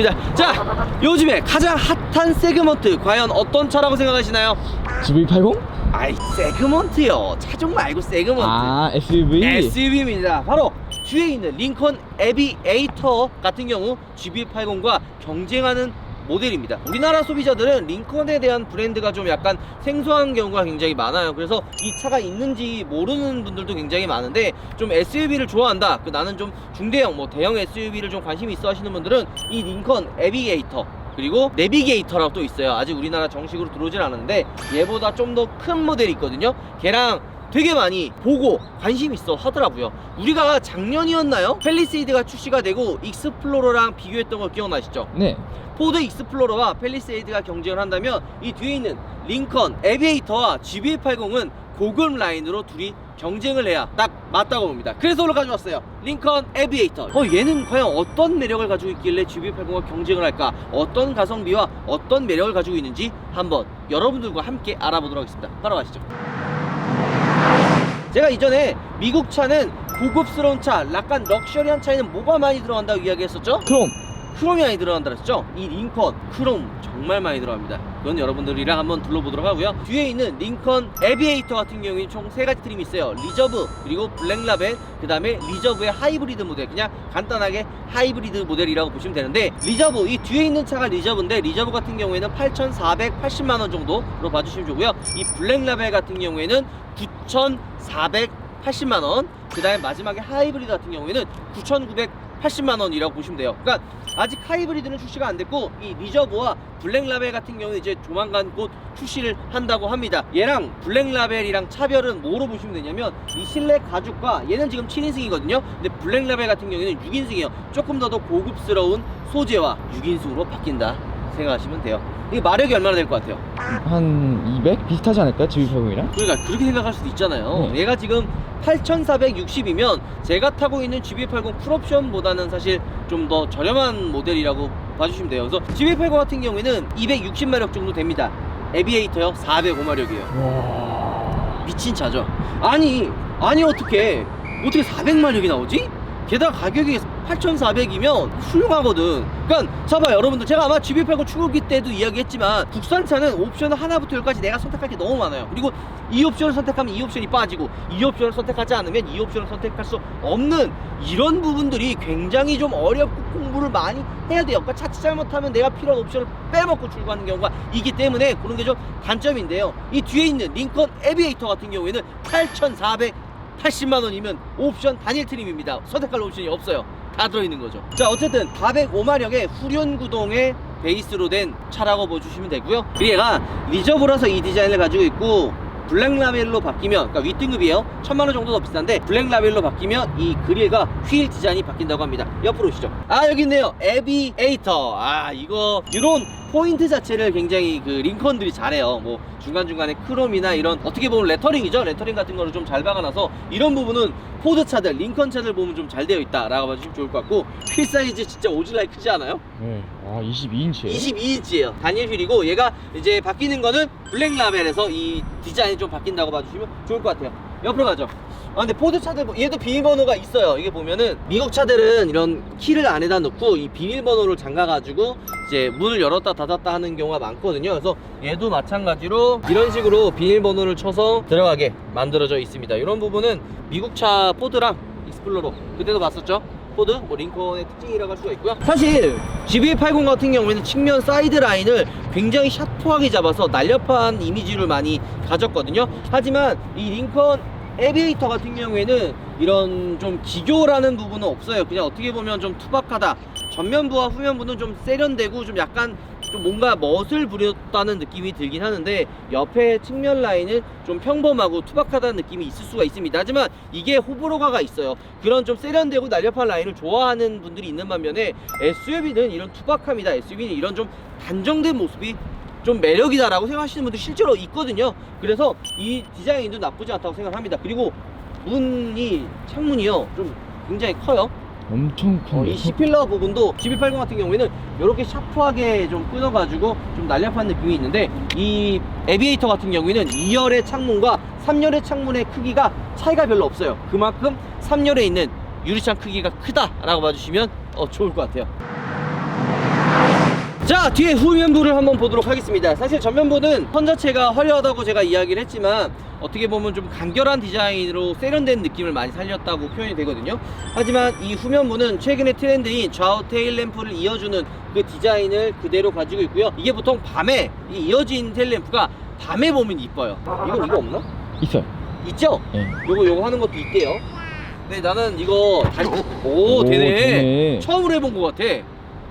좋습니다. 자, 요즘에 가장 핫한 세그먼트 과연 어떤 차라고 생각하시나요? GV80? 아이, 세그먼트요. 차종 말고 세그먼트. 아, SUV? SUV입니다. 바로 뒤에 있는 링컨 에비에이터 같은 경우 GV80과 경쟁하는 모델입니다. 우리나라 소비자들은 링컨에 대한 브랜드가 좀 약간 생소한 경우가 굉장히 많아요. 그래서 이 차가 있는지 모르는 분들도 굉장히 많은데, 좀 SUV를 좋아한다, 나는 좀 중대형, 대형 SUV를 좀 관심이 있어 하시는 분들은 이 링컨 에비에이터, 그리고 내비게이터라고 또 있어요. 아직 우리나라 정식으로 들어오진 않았는데 얘보다 좀 더 큰 모델이 있거든요. 걔랑 되게 많이 보고 관심 있어 하더라고요. 우리가 작년이었나요? 팰리세이드가 출시가 되고 익스플로러랑 비교했던 거 기억나시죠? 네. 포드 익스플로러와 팰리세이드가 경쟁을 한다면 이 뒤에 있는 링컨 에비에이터와 GV80은 고급 라인으로 둘이 경쟁을 해야 딱 맞다고 봅니다. 그래서 오늘 가져왔어요. 링컨 에비에이터. 얘는 과연 어떤 매력을 가지고 있길래 GV80과 경쟁을 할까? 어떤 가성비와 어떤 매력을 가지고 있는지 한번 여러분들과 함께 알아보도록 하겠습니다. 따라가시죠. 제가 이전에 미국 차는 고급스러운 차, 약간 럭셔리한 차에는 뭐가 많이 들어간다고 이야기했었죠? 크롬이 많이 들어간다 그랬죠? 이 링컨 크롬 정말 많이 들어갑니다. 그건 여러분들이랑 한번 둘러보도록 하고요. 뒤에 있는 링컨 에비에이터 같은 경우에는 총 3가지 트림이 있어요. 리저브, 그리고 블랙라벨, 그 다음에 리저브의 하이브리드 모델. 그냥 간단하게 하이브리드 모델이라고 보시면 되는데, 리저브, 이 뒤에 있는 차가 리저브인데 리저브 같은 경우에는 8,480만원 정도로 봐주시면 좋고요. 이 블랙라벨 같은 경우에는 9,480만원, 그 다음에 마지막에 하이브리드 같은 경우에는 9,980만원이라고 보시면 돼요. 그러니까 아직 하이브리드는 출시가 안 됐고, 이 리저브와 블랙라벨 같은 경우는 이제 조만간 곧 출시를 한다고 합니다. 얘랑 블랙라벨이랑 차별은 뭐로 보시면 되냐면, 이 실내 가죽과, 얘는 지금 7인승이거든요 근데 블랙라벨 같은 경우에는 6인승이에요 조금 더 고급스러운 소재와 6인승으로 바뀐다 생각하시면 돼요. 이게 마력이 얼마나 될 것 같아요? 한 200? 비슷하지 않을까요? GV80이랑? 그러니까 그렇게 생각할 수도 있잖아요. 얘가 지금 8,460이면 제가 타고 있는 GV80 풀옵션보다는 사실 좀 더 저렴한 모델이라고 봐주시면 돼요. 그래서 GV80 같은 경우에는 260마력 정도 됩니다. 에비에이터요 405마력이에요 와... 미친 차죠. 아니 어떻게 400마력이 나오지? 게다가 가격이 8,400이면 훌륭하거든. 그러니까 봐봐요 여러분들, 제가 아마 GV80 출고기 때도 이야기했지만, 국산차는 옵션 하나부터 10까지 내가 선택할 게 너무 많아요. 그리고 이 옵션을 선택하면 이 옵션이 빠지고, 이 옵션을 선택하지 않으면 이 옵션을 선택할 수 없는, 이런 부분들이 굉장히 좀 어렵고 공부를 많이 해야 돼요. 그러니까 차치 잘못하면 내가 필요한 옵션을 빼먹고 출고하는 경우가 있기 때문에 그런 게 좀 단점인데요. 이 뒤에 있는 링컨 에비에이터 같은 경우에는 8,480만원이면 옵션 단일 트림입니다. 선택할 옵션이 없어요. 다 들어있는 거죠. 자, 어쨌든 405마력의 후륜 구동의 베이스로 된 차라고 보시면 되고요. 그리고 얘가 리저브라서 이 디자인을 가지고 있고, 블랙라벨로 바뀌면, 그러니까 윗등급이에요. 1,000만원 정도 더 비싼데 블랙라벨로 바뀌면 이 그릴과 휠 디자인이 바뀐다고 합니다. 옆으로 오시죠. 여기 있네요. 에비에이터. 이런 포인트 자체를 굉장히 링컨들이 잘해요. 중간중간에 크롬이나 이런, 어떻게 보면 레터링이죠. 레터링 같은 거를 좀 잘 박아놔서 이런 부분은 포드 차들, 링컨 차들 보면 좀 잘 되어 있다라고 봐주시면 좋을 것 같고, 휠 사이즈 진짜 오질라이 크지 않아요? 네. 22인치예요? 22인치예요 단일 휠이고, 얘가 이제 바뀌는 거는 블랙라벨에서 이 디자인이 좀 바뀐다고 봐주시면 좋을 것 같아요. 옆으로 가죠. 근데 포드 차들, 얘도 비밀번호가 있어요. 이게 보면은 미국 차들은 이런 키를 안에다 넣고 이 비밀번호를 잠가가지고 이제 문을 열었다 닫았다 하는 경우가 많거든요. 그래서 얘도 마찬가지로 이런 식으로 비밀번호를 쳐서 들어가게 만들어져 있습니다. 이런 부분은 미국 차 포드랑 익스플로러 그때도 봤었죠. 포드, 링컨의 특징이라고 할 수가 있고요. 사실 GV80 같은 경우에는 측면 사이드 라인을 굉장히 샤프하게 잡아서 날렵한 이미지를 많이 가졌거든요. 하지만 이 링컨 에비에이터 같은 경우에는 이런 좀 기교라는 부분은 없어요. 그냥 어떻게 보면 좀 투박하다, 전면부와 후면부는 좀 세련되고 좀 약간 좀 뭔가 멋을 부렸다는 느낌이 들긴 하는데, 옆에 측면 라인은 좀 평범하고 투박하다는 느낌이 있을 수가 있습니다. 하지만 이게 호불호가 있어요. 그런 좀 세련되고 날렵한 라인을 좋아하는 분들이 있는 반면에 SUV는 이런 투박함이다, SUV는 이런 좀 단정된 모습이 좀 매력이다라고 생각하시는 분들 실제로 있거든요. 그래서 이 디자인도 나쁘지 않다고 생각합니다. 그리고 창문이요 좀 굉장히 커요. 엄청 큰데. 이 C필러 부분도 GV80 같은 경우에는 이렇게 샤프하게 좀 끊어가지고 좀 날렵한 느낌이 있는데, 이 에비에이터 같은 경우에는 2열의 창문과 3열의 창문의 크기가 차이가 별로 없어요. 그만큼 3열에 있는 유리창 크기가 크다라고 봐주시면 좋을 것 같아요. 자, 뒤에 후면부를 한번 보도록 하겠습니다. 사실 전면부는 선 자체가 화려하다고 제가 이야기를 했지만 어떻게 보면 좀 간결한 디자인으로 세련된 느낌을 많이 살렸다고 표현이 되거든요. 하지만 이 후면부는 최근의 트렌드인 좌우 테일 램프를 이어주는 그 디자인을 그대로 가지고 있고요. 이게 보통 밤에 이 이어진 테일 램프가 밤에 보면 이뻐요. 이건 이거 없나? 있어요. 있죠? 네. 요거 하는 것도 있대요. 근데 나는 이거 오, 되네. 처음으로 해본 것 같아.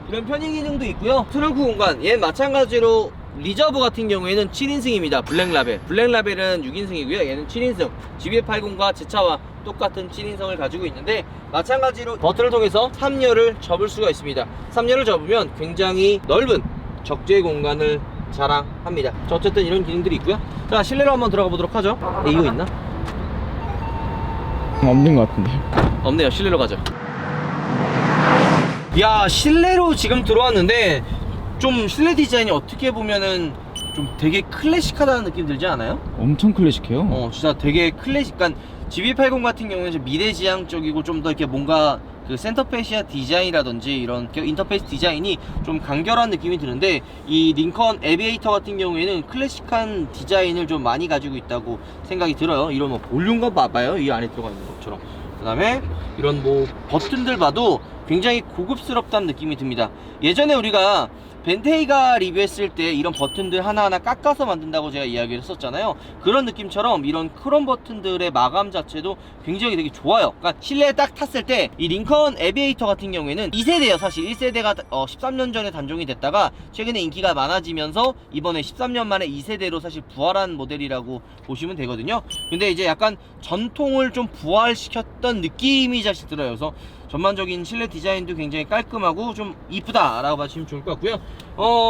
이런 편의 기능도 있고요. 트렁크 공간, 얘 마찬가지로 리저브 같은 경우에는 7인승입니다. 블랙라벨. 블랙라벨은 6인승이고요. 얘는 7인승. GV80과 제 차와 똑같은 7인승을 가지고 있는데 마찬가지로 버튼을 통해서 3열을 접을 수가 있습니다. 3열을 접으면 굉장히 넓은 적재 공간을 자랑합니다. 자, 어쨌든 이런 기능들이 있고요. 자, 실내로 한번 들어가 보도록 하죠. 이거 있나? 없는 것 같은데. 없네요. 실내로 가죠. 야, 실내로 지금 들어왔는데 좀 실내 디자인이 어떻게 보면은 좀 되게 클래식하다는 느낌 들지 않아요? 엄청 클래식해요. 진짜 되게 클래식. 그러니까 GV80 같은 경우는 좀 미래지향적이고 좀 더 이렇게 뭔가 그 센터페시아 디자인이라든지 이런 인터페이스 디자인이 좀 간결한 느낌이 드는데 이 링컨 에비에이터 같은 경우에는 클래식한 디자인을 좀 많이 가지고 있다고 생각이 들어요. 이런 뭐 볼륨감 봐봐요. 이 안에 들어가 있는 것처럼. 그 다음에 이런 뭐 버튼들 봐도 굉장히 고급스럽다는 느낌이 듭니다. 예전에 우리가 벤테이가 리뷰했을 때 이런 버튼들 하나하나 깎아서 만든다고 제가 이야기를 했었잖아요. 그런 느낌처럼 이런 크롬 버튼들의 마감 자체도 굉장히 되게 좋아요. 그러니까 실내에 딱 탔을 때 이 링컨 에비에이터 같은 경우에는 2세대예요. 사실 1세대가 13년 전에 단종이 됐다가 최근에 인기가 많아지면서 이번에 13년 만에 2세대로 사실 부활한 모델이라고 보시면 되거든요. 근데 이제 약간 전통을 좀 부활시켰던 느낌이 사실 들어요. 그래서 전반적인 실내 디자인도 굉장히 깔끔하고 좀 이쁘다 라고 봐주시면 좋을 것 같고요.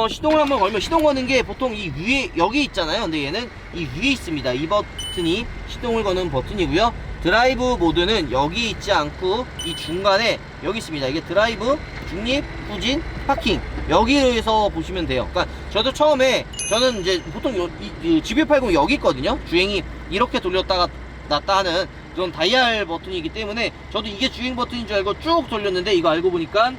시동을 한번 걸면 시동 거는 게 보통 이 위에 여기 있잖아요. 근데 얘는 이 위에 있습니다. 이 버튼이 시동을 거는 버튼이고요. 드라이브 모드는 여기 있지 않고 이 중간에 여기 있습니다. 이게 드라이브, 중립, 후진, 파킹 여기에서 보시면 돼요. 그러니까 저도 처음에 저는 이제 보통 GV80 여기 있거든요. 주행이 이렇게 돌렸다가 놨다 하는 그런 다이얼 버튼이기 때문에 저도 이게 주행 버튼인 줄 알고 쭉 돌렸는데 이거 알고 보니까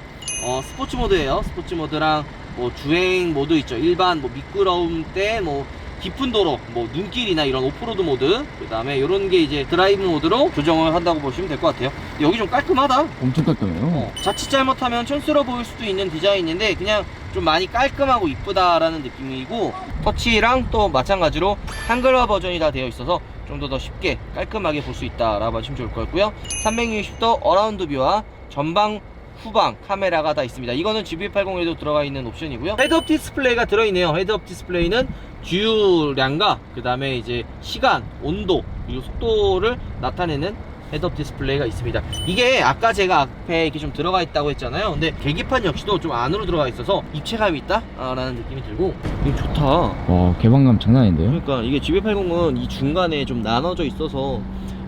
스포츠 모드예요. 스포츠 모드랑 뭐 주행 모드 있죠. 일반 뭐 미끄러움 때 뭐 깊은 도로, 뭐 눈길이나 이런 오프로드 모드, 그 다음에 이런 게 이제 드라이브 모드로 조정을 한다고 보시면 될 것 같아요. 여기 좀 깔끔하다. 엄청 깔끔해요. 자칫 잘못하면 촌스러워 보일 수도 있는 디자인인데 그냥 좀 많이 깔끔하고 이쁘다라는 느낌이고 터치랑 또 마찬가지로 한글화 버전이 다 되어 있어서 좀 더 쉽게 깔끔하게 볼 수 있다라고 하시면 좋을 것 같고요. 360도 어라운드 뷰와 전방 후방 카메라가 다 있습니다. 이거는 GV80에도 들어가 있는 옵션이고요. 헤드업 디스플레이가 들어있네요. 헤드업 디스플레이는 주유량과 그 다음에 이제 시간, 온도 그리고 속도를 나타내는 헤드업 디스플레이가 있습니다. 이게 아까 제가 앞에 이렇게 좀 들어가 있다고 했잖아요. 근데 계기판 역시도 좀 안으로 들어가 있어서 입체감이 있다 라는 느낌이 들고 이거 좋다. 와, 개방감 장난 아닌데요? 그러니까 이게 GV80은 이 중간에 좀 나눠져 있어서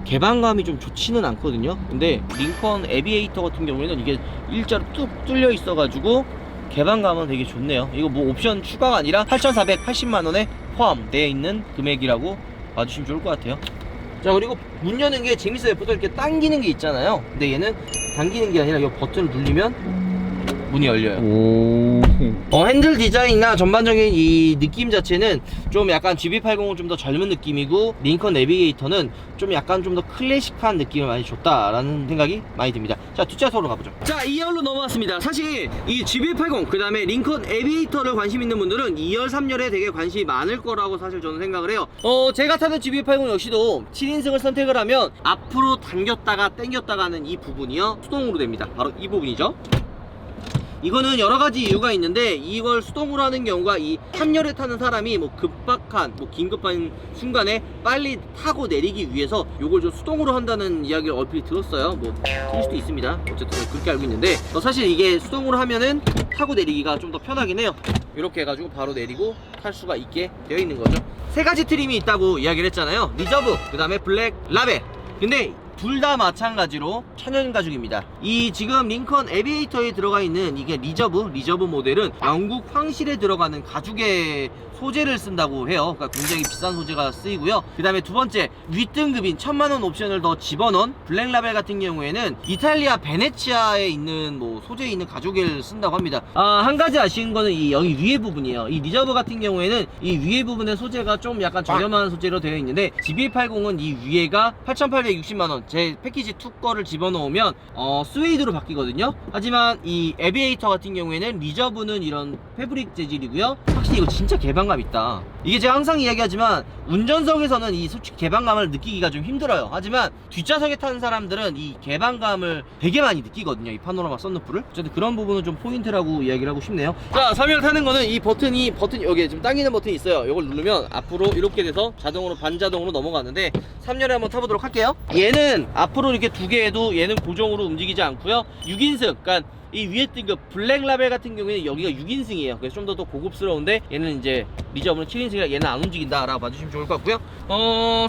개방감이 좀 좋지는 않거든요. 근데 링컨 에비에이터 같은 경우에는 이게 일자로 뚝 뚫려 있어 가지고 개방감은 되게 좋네요. 이거 뭐 옵션 추가가 아니라 8,480만원에 포함되어 있는 금액이라고 봐주시면 좋을 것 같아요. 자, 그리고 문 여는 게 재밌어요. 보통 이렇게 당기는 게 있잖아요. 근데 얘는 당기는 게 아니라 이 버튼을 누르면 문이 열려요. 오. 핸들 디자인이나 전반적인 이 느낌 자체는 좀 약간 GV80은 좀 더 젊은 느낌이고 링컨 내비게이터는 좀 약간 좀 더 클래식한 느낌을 많이 줬다라는 생각이 많이 듭니다. 자, 뒷좌석으로 가보죠. 자, 2열로 넘어왔습니다. 사실 이 GV80 그 다음에 링컨 에비에이터를 관심 있는 분들은 2열, 3열에 되게 관심이 많을 거라고 사실 저는 생각을 해요. 제가 타는 GV80 역시도 7인승을 선택을 하면 앞으로 당겼다가 당겼다가 하는 이 부분이요 수동으로 됩니다. 바로 이 부분이죠. 이거는 여러가지 이유가 있는데 이걸 수동으로 하는 경우가 이 3열에 타는 사람이 뭐 급박한 뭐 긴급한 순간에 빨리 타고 내리기 위해서 이걸 좀 수동으로 한다는 이야기를 얼핏 들었어요. 뭐 틀릴 수도 있습니다. 어쨌든 그렇게 알고 있는데 사실 이게 수동으로 하면은 타고 내리기가 좀 더 편하긴 해요. 이렇게 해가지고 바로 내리고 탈 수가 있게 되어 있는 거죠. 세 가지 트림이 있다고 이야기를 했잖아요. 리저브, 그 다음에 블랙, 라벨. 근데 둘 다 마찬가지로 천연 가죽입니다. 이 지금 링컨 에비에이터에 들어가 있는 이게 리저브 모델은 영국 황실에 들어가는 가죽의 소재를 쓴다고 해요. 그러니까 굉장히 비싼 소재가 쓰이고요. 그 다음에 두 번째, 윗등급인 1000만원 옵션을 더 집어넣은 블랙라벨 같은 경우에는 이탈리아 베네치아에 있는 뭐 소재에 있는 가죽을 쓴다고 합니다. 한 가지 아쉬운 거는 이 여기 위에 부분이에요. 이 리저브 같은 경우에는 이 위에 부분의 소재가 좀 약간 저렴한 소재로 되어 있는데 GBA80은 이 위에가 8860만원, 제 패키지 2 거를 집어넣으면 스웨이드로 바뀌거든요. 하지만 이 에비에이터 같은 경우에는 리저브는 이런 패브릭 재질이고요. 확실히 이거 진짜 개방감 있다. 이게 제가 항상 이야기하지만 운전석에서는 이 솔직히 개방감을 느끼기가 좀 힘들어요. 하지만 뒷좌석에 타는 사람들은 이 개방감을 되게 많이 느끼거든요. 이 파노라마 썬루프를. 어쨌든 그런 부분은 좀 포인트라고 이야기를 하고 싶네요. 자, 3열 타는 거는 이 버튼이 여기에 지금 당기는 버튼이 있어요. 이걸 누르면 앞으로 이렇게 돼서 자동으로 반자동으로 넘어가는데 3열에 한번 타보도록 할게요. 얘는 앞으로 이렇게 두 개 해도 얘는 고정으로 움직이지 않고요. 6인승, 그러니까 이 위에 등급 블랙라벨 같은 경우에는 여기가 6인승이에요. 그래서 좀 더 고급스러운데 얘는 이제 리저브는 7인승이라 얘는 안 움직인다 라고 봐주시면 좋을 것 같고요.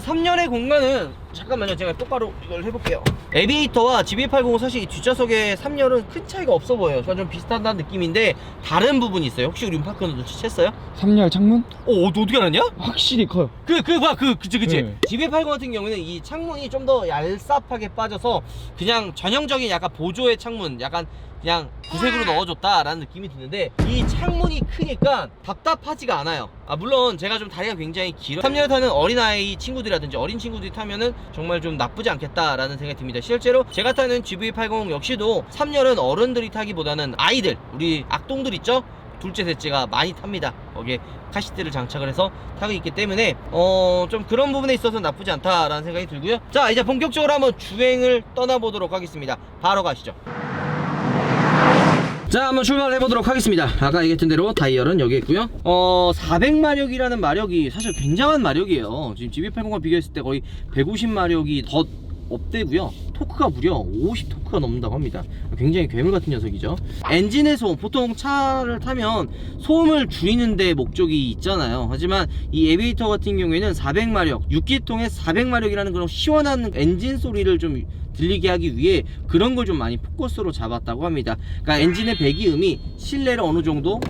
3열의 공간은 잠깐만요, 제가 똑바로 이걸 해볼게요. 에비에이터와 GBA80은 사실 이 뒷좌석에 3열은 큰 차이가 없어 보여요. 그러니까 좀 비슷하다는 느낌인데 다른 부분이 있어요. 혹시 우리 운파크는 눈치챘어요? 3열 창문? 너 어떻게 알았냐? 확실히 커요. 그치. 네. GBA80 같은 경우에는 이 창문이 좀 더 얄쌉하게 빠져서 그냥 전형적인 약간 보조의 창문, 약간 그냥 구색으로 넣어줬다라는 느낌이 드는데 이 창문이 크니까 답답하지가 않아요. 물론 제가 좀 다리가 굉장히 길어 3열 타는 어린아이 친구들이라든지 어린 친구들이 타면은 정말 좀 나쁘지 않겠다라는 생각이 듭니다. 실제로 제가 타는 GV80 역시도 3열은 어른들이 타기보다는 아이들, 우리 악동들 있죠? 둘째 셋째가 많이 탑니다. 거기에 카시트를 장착을 해서 타고 있기 때문에 좀 그런 부분에 있어서 나쁘지 않다라는 생각이 들고요. 자, 이제 본격적으로 한번 주행을 떠나보도록 하겠습니다. 바로 가시죠. 자, 한번 출발을 해보도록 하겠습니다. 아까 얘기했던 대로 다이얼은 여기 있고요. 400마력이라는 마력이 사실 굉장한 마력이에요. 지금 GV80과 비교했을 때 거의 150마력이 더 업되고요. 토크가 무려 50 토크가 넘는다고 합니다. 굉장히 괴물 같은 녀석이죠. 엔진의 소음, 보통 차를 타면 소음을 줄이는 데 목적이 있잖아요. 하지만 이 에비에이터 같은 경우에는 400마력, 6기통의 400마력이라는 그런 시원한 엔진 소리를 좀 들리게 하기 위해 그런 걸 좀 많이 포커스로 잡았다고 합니다. 그러니까 엔진의 배기음이 실내를 어느 정도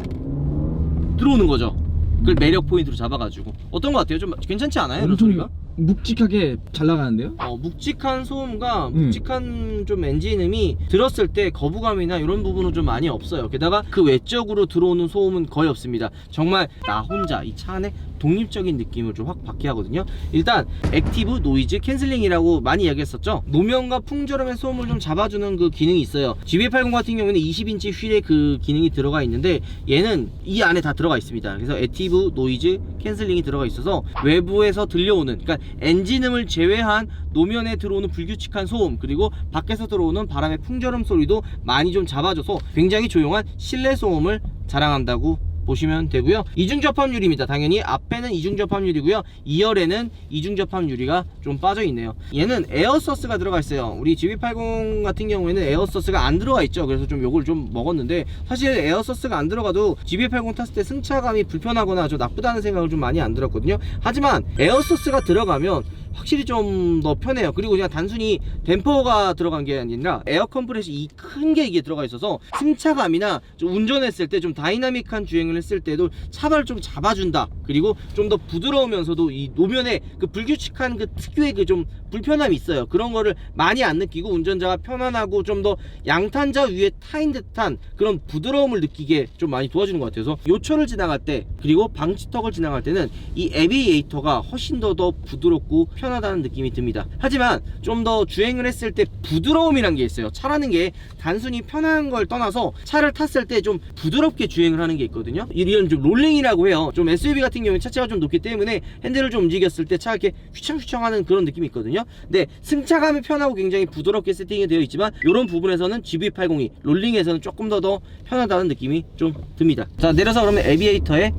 들어오는 거죠. 그걸 매력 포인트로 잡아가지고 어떤 것 같아요? 좀 괜찮지 않아요? 이런 소리가? 묵직하게 잘 나가는데요? 묵직한 소음과 묵직한 좀 엔진음이 들었을 때 거부감이나 이런 부분은 좀 많이 없어요. 게다가 그 외적으로 들어오는 소음은 거의 없습니다. 정말 나 혼자 이 차 안에 독립적인 느낌을 좀 확 받게 하거든요. 일단 액티브 노이즈 캔슬링이라고 많이 이야기했었죠. 노면과 풍절음의 소음을 좀 잡아주는 그 기능이 있어요. GBA80 같은 경우에는 20인치 휠에 그 기능이 들어가 있는데 얘는 이 안에 다 들어가 있습니다. 그래서 액티브 노이즈 캔슬링이 들어가 있어서 외부에서 들려오는, 그러니까 엔진음을 제외한 노면에 들어오는 불규칙한 소음, 그리고 밖에서 들어오는 바람의 풍절음 소리도 많이 좀 잡아줘서 굉장히 조용한 실내 소음을 자랑한다고 보시면 되고요. 이중 접합유리입니다. 당연히 앞에는 이중 접합유리고요. 2열에는 이중 접합유리가 좀 빠져 있네요. 얘는 에어서스가 들어가 있어요. 우리 GV80 같은 경우에는 에어서스가 안 들어가 있죠. 그래서 좀 요걸 좀 먹었는데, 사실 에어서스가 안 들어가도 GV80 탔을 때 승차감이 불편하거나 좀 나쁘다는 생각을 좀 많이 안 들었거든요. 하지만 에어서스가 들어가면 확실히 좀 더 편해요. 그리고 그냥 단순히 댐퍼가 들어간 게 아니라 에어 컴프레시 이 큰 게 이게 들어가 있어서 승차감이나 좀 운전했을 때 좀 다이나믹한 주행을 했을 때도 차발 좀 잡아준다. 그리고 좀 더 부드러우면서도 이 노면에 그 불규칙한 그 특유의 그 좀 불편함이 있어요. 그런 거를 많이 안 느끼고 운전자가 편안하고 좀 더 양탄자 위에 타인 듯한 그런 부드러움을 느끼게 좀 많이 도와주는 것 같아서 요철을 지나갈 때, 그리고 방지턱을 지나갈 때는 이 에비에이터가 훨씬 더 부드럽고 편하다는 느낌이 듭니다. 하지만 좀 더 주행을 했을 때 부드러움이란 게 있어요. 차라는 게 단순히 편한 걸 떠나서 차를 탔을 때 좀 부드럽게 주행을 하는 게 있거든요. 이런 좀 롤링이라고 해요. 좀 SUV 같은 경우에 차체가 좀 높기 때문에 핸들을 좀 움직였을 때 차가 이렇게 휘청휘청하는 그런 느낌이 있거든요. 근데 승차감이 편하고 굉장히 부드럽게 세팅이 되어 있지만 이런 부분에서는 GV80이 롤링에서는 조금 더 편하다는 느낌이 좀 듭니다. 자, 내려서 그러면 에비에이터의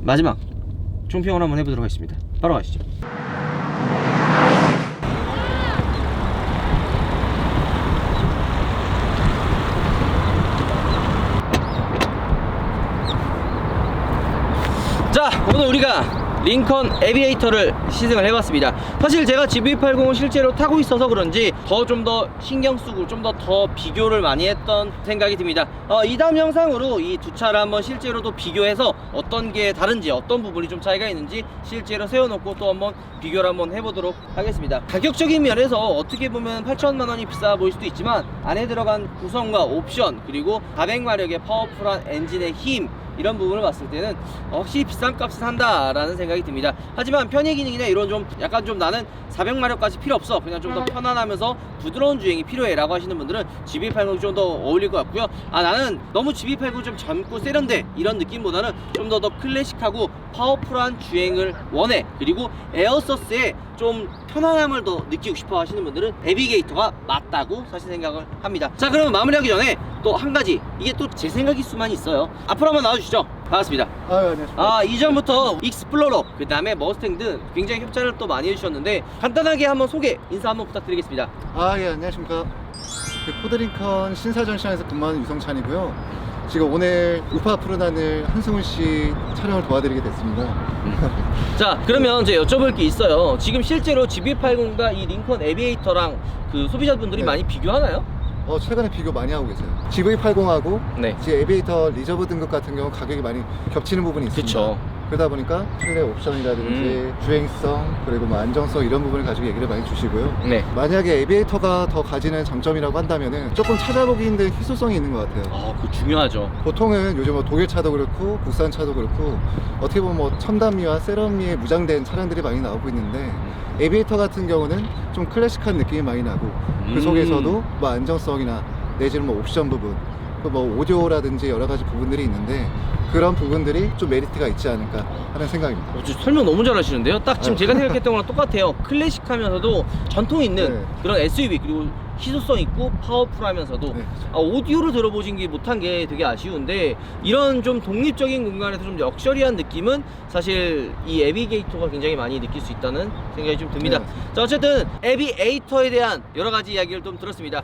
마지막 총평을 한번 해보도록 하겠습니다. 바로 가시죠. 자, 오늘 우리가 링컨 에비에이터를 시승을 해봤습니다. 사실 제가 GV80을 실제로 타고 있어서 그런지 좀 더 신경 쓰고 좀 더 비교를 많이 했던 생각이 듭니다. 이 다음 영상으로 이 두 차를 한번 실제로도 비교해서 어떤 게 다른지, 어떤 부분이 좀 차이가 있는지 실제로 세워놓고 또 한번 비교를 한번 해보도록 하겠습니다. 가격적인 면에서 어떻게 보면 8천만 원이 비싸 보일 수도 있지만 안에 들어간 구성과 옵션, 그리고 400마력의 파워풀한 엔진의 힘, 이런 부분을 봤을 때는 확실히 비싼 값을 산다라는 생각이 듭니다. 하지만 편의 기능이나 이런 좀 약간 좀 나는 400마력까지 필요 없어, 그냥 좀 더 편안하면서 부드러운 주행이 필요해 라고 하시는 분들은 GV80이 좀 더 어울릴 것 같고요. 나는 너무 GV80 좀 젊고 세련돼 이런 느낌보다는 좀 더 클래식하고 파워풀한 주행을 원해, 그리고 에어서스에 좀 편안함을 더 느끼고 싶어 하시는 분들은 에비게이터가 맞다고 사실 생각을 합니다. 자, 그러면 마무리하기 전에 또 한 가지, 이게 또 제 생각일 수만 있어요. 앞으로 한번 나와주시죠. 반갑습니다. 안녕하십니까. 이전부터 익스플로러, 그 다음에 머스탱 등 굉장히 협찬을 또 많이 해주셨는데 간단하게 한번 소개, 인사 한번 부탁드리겠습니다. 예, 안녕하십니까. 포드링컨 신사전시장에서 근무하는 유성찬이고요. 지금 오늘 우파 푸른하늘 한승훈 씨 촬영을 도와드리게 됐습니다. 자, 그러면 이제 여쭤볼 게 있어요. 지금 실제로 GV80과 이 링컨 에비에이터랑 그 소비자분들이 네. 많이 비교하나요? 최근에 비교 많이 하고 계세요. GV80하고 네. 지금 에비에이터 리저브 등급 같은 경우 가격이 많이 겹치는 부분이 있습니다. 그쵸. 그러다 보니까 실내 옵션이라든지 주행성, 그리고 뭐 안정성 이런 부분을 가지고 얘기를 많이 주시고요. 네. 만약에 에비에이터가 더 가지는 장점이라고 한다면은 조금 찾아보기 힘든 희소성이 있는 것 같아요. 그거 중요하죠. 보통은 요즘 뭐 독일 차도 그렇고 국산 차도 그렇고 어떻게 보면 뭐 첨단미와 세련미에 무장된 차량들이 많이 나오고 있는데, 에비에이터 같은 경우는 좀 클래식한 느낌이 많이 나고 그 속에서도 뭐 안정성이나 내지는 뭐 옵션 부분, 뭐 오디오라든지 여러 가지 부분들이 있는데 그런 부분들이 좀 메리트가 있지 않을까 하는 생각입니다. 설명 너무 잘하시는데요? 딱 지금 네. 제가 생각했던 거랑 똑같아요. 클래식하면서도 전통 있는 네. 그런 SUV, 그리고 희소성 있고 파워풀하면서도 네. 오디오를 들어보신 게 못한 게 되게 아쉬운데, 이런 좀 독립적인 공간에서 좀 럭셔리한 느낌은 사실 이 에비게이터가 굉장히 많이 느낄 수 있다는 생각이 좀 듭니다. 네. 자, 어쨌든 에비에이터에 대한 여러 가지 이야기를 좀 들었습니다.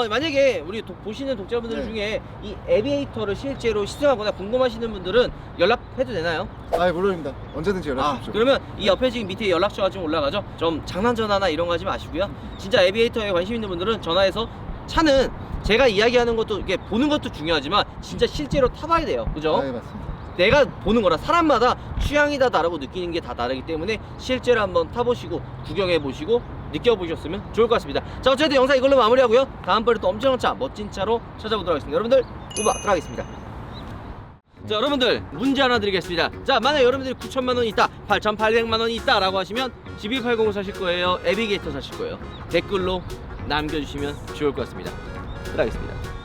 만약에 우리 보시는 독자분들 네. 중에 이 에비에이터를 실제로 시승하거나 궁금하시는 분들은 연락해도 되나요? 물론입니다. 언제든지 연락 주십시오. 그러면 이 옆에 지금 밑에 연락처가 좀 올라가죠? 좀 장난 전화나 이런 거 하지 마시고요. 진짜 에비에이터에 관심 있는 분들은 전화해서, 차는 제가 이야기하는 것도, 이게 보는 것도 중요하지만 진짜 실제로 타봐야 돼요. 그죠? 네, 맞습니다. 내가 보는 거라 사람마다 취향이 다 다르고 느끼는 게 다 다르기 때문에 실제로 한번 타보시고 구경해보시고 느껴보셨으면 좋을 것 같습니다. 자, 어쨌든 영상 이걸로 마무리하고요. 다음번에 또 엄청난 차, 멋진 차로 찾아보도록 하겠습니다. 여러분들 우바 들어가겠습니다. 자, 여러분들 문제 하나 드리겠습니다. 자, 만약 여러분들이 9천만 원이 있다, 8,800만 원이 있다 라고 하시면 GV80 사실 거예요, 에비게이터 사실 거예요? 댓글로 남겨주시면 좋을 것 같습니다. 들어가겠습니다.